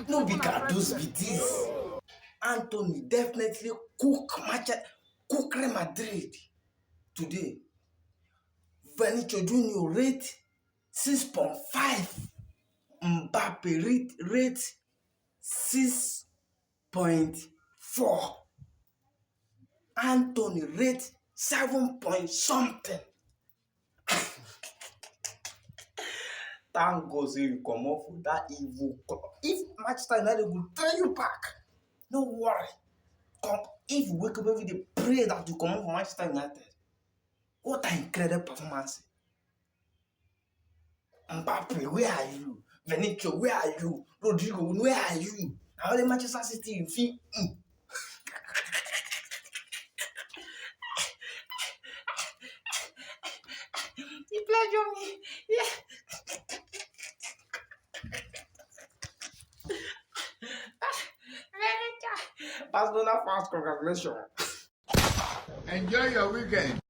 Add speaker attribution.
Speaker 1: No be Cardo's be this. Anthony definitely cook Real Madrid today. Venicio Junior rate 6.5. Mbappe rate 6.4. Anthony rate 7 point something. Thank God say you comot for that evil club. If Manchester United go tell you back, no worry. If you wake up every day, pray that you comot for Manchester United. What an incredible performance. Mbappe, where are you? Venicio, where are you? Rodrigo, where are you? Now the Manchester City, you feel. You pleasure me. Yeah. Barcelona fans, congratulations.
Speaker 2: Enjoy your weekend.